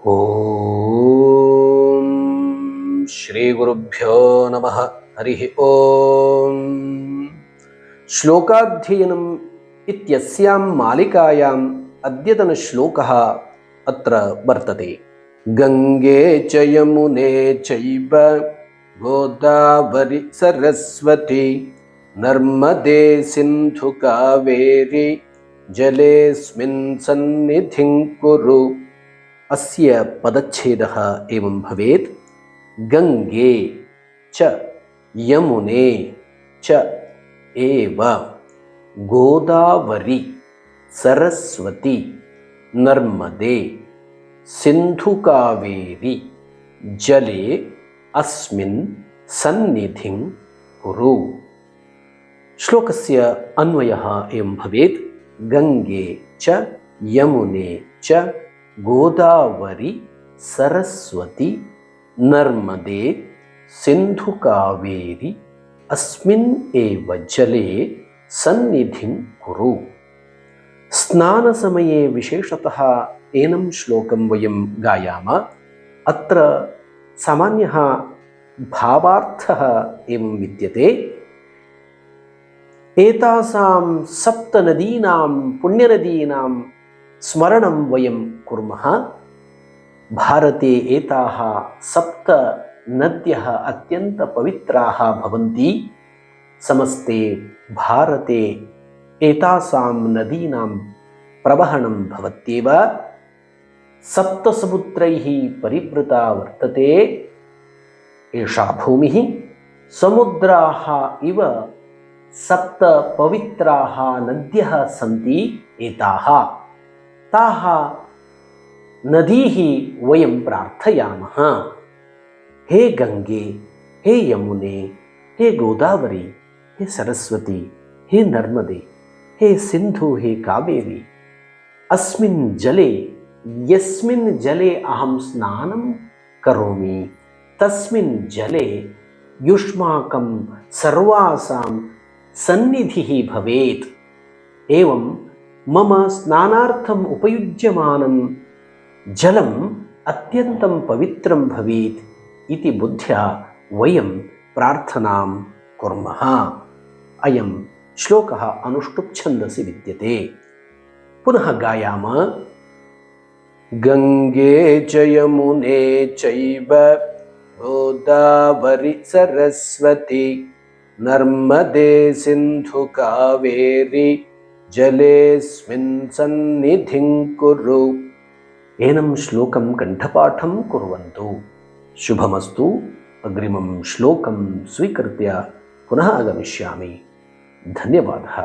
ಓಂ ಶ್ರೀ ಗುರುಭ್ಯೋ ನಮಃ. ಹರಿ ಓಂ. ಶ್ಲೋಕಾಧ್ಯಯನಂ ಇತ್ಯಸ್ಯಾಂ ಮಾಲಿಕಾಯಾಂ ಅದ್ಯತನ ಶ್ಲೋಕಃ ಅತ್ರ ವರ್ತತೆ. ಗಂಗೆ ಚ ಯಮುನೆ ಚೈವ ಗೋದಾವರಿ ಸರಸ್ವತಿ ನರ್ಮದೆ ಸಿಂಧು ಕಾವೇರಿ ಜಲೇಸ್ಮಿನ್ ಸನ್ನಿಧಿಂ ಕುರು. ಅಸ್ಯ ಪದಚ್ಛೇದಃ ಏವಂ ಭವೇತ್. ಗಂಗೆ ಚ ಯಮುನೆ ಚ ಏವ ಗೋದಾವರಿ ಸರಸ್ವತಿ ನರ್ಮದೆ ಸಿಂಧು ಕಾವೇರಿ ಜಲೆ ಅಸ್ಮಿನ್ ಸನ್ನಿಧಿಂ ಕುರು. ಶ್ಲೋಕಸ್ಯ ಅನ್ವಯಃ ಏವಂ ಭವೇತ್. ಗಂಗೆ ಚ ಯಮುನೆ ಚ ಗೋದಾವರಿ ಸರಸ್ವತಿ ನರ್ಮದೆ ಸಿಂಧು ಕಾವೇರಿ ಅಸ್ಮಿನ್ ಏವ ಜಲೆ ಸನ್ನಿಧಿಂ ಕುರು. ಸ್ನಾನಸಮಯೇ ವಿಶೇಷತಃ ಏನಂ ಶ್ಲೋಕಂ ವಯಂ ಗಾಯಾಮ. ಅತ್ರ ಸಾಮಾನ್ಯಃ ಭಾವಾರ್ಥಃ ಏವಂ ವಿದ್ಯತೆ. ಏತಾಸಾಂ ಸಪ್ತನದೀನಾಂ ಪುಣ್ಯನದೀನಾಂ ಸ್ಮರಣಂ ವಯಂ ಕುರ್ಮಃ. ಭಾರತೆ ಏತಾಃ ಸಪ್ತ ನದ್ಯಃ ಅತ್ಯಂತ ಪವಿತ್ರಾಃ ಭವಂತಿ. ಸಮಸ್ತೆ ಭಾರತೆ ಏತಾಸಾಂ ನದೀನಾಂ ಪ್ರವಹಣಂ ಭವತ್ಯೇವ. ಸಪ್ತಸಮುದ್ರೈಃ ಪರಿವೃತಾ ವರ್ತತೆ ಏಷಾ ಭೂಮಿಃ. ಸಮುದ್ರಾಃ ಇವ ಸಪ್ತ ಪವಿತ್ರಾಃ ನದ್ಯಃ ಸಂತಿ ಏತಾಃ. ತಾಃ ನದೀಃ ವಯಂ ಪ್ರಾರ್ಥಯಾಮಃ. ಹೇ ಗಂಗೆ, ಹೇ ಯಮುನೆ, ಹೇ ಗೋದಾವರಿ, ಹೇ ಸರಸ್ವತಿ, ಹೇ ನರ್ಮದೆ, ಹೇ ಸಿಂಧು, ಹೇ ಕಾವೇರಿ. ಅಸ್ಮಿನ್ ಜಲೆ ಯಸ್ಮಿನ್ ಜಲೆ ಅಹಂ ಸ್ನಾನಂ ಕರೋಮಿ ತಸ್ಮಿನ್ ಜಲೆ ಯುಷ್ಮಾಕಂ ಸರ್ವಾಸಾಂ ಸನ್ನಿಧಿಃ ಭವೇತ್. ಏವಂ ಮಮ ಸ್ನಾನಾರ್ಥಂ ಉಪಯುಜ್ಯಮಾನಂ ಜಲಂ ಅತ್ಯಂತಂ ಪವಿತ್ರಂ ಭವೇತ್ ಇತಿ ಬುದ್ಧ್ಯ ವಯಂ ಪ್ರಾರ್ಥನಾಂ ಕುರ್ಮಃ. ಅಯಂ ಶ್ಲೋಕಃ ಅನುಷ್ಠುಪ್ ಛಂದಸಿ ವಿದ್ಯತೆ. ಪುನಃ ಗಾಯಾಮ. ಗಂಗೆ ಚ ಯಮುನೆ ಚೈವ ಗೋದಾವರಿ ಸರಸ್ವತಿ ನರ್ಮದೆ ಸಿಂಧು ಕಾವೇರಿ ಜಲೇಸ್ಮಿನ್ ಸನ್ನಿಧಿಂ ಕುರು. ಏನಂ ಶ್ಲೋಕಂ ಕಂಠಪಾಠಂ ಕುರ್ವಂತು. ಶುಭಮಸ್ತು. ಅಗ್ರಿಮಂ ಶ್ಲೋಕಂ ಸ್ವೀಕೃತ್ಯ ಪುನಃ ಆಗಮಿಷ್ಯಾಮಿ. ಧನ್ಯವಾದಃ.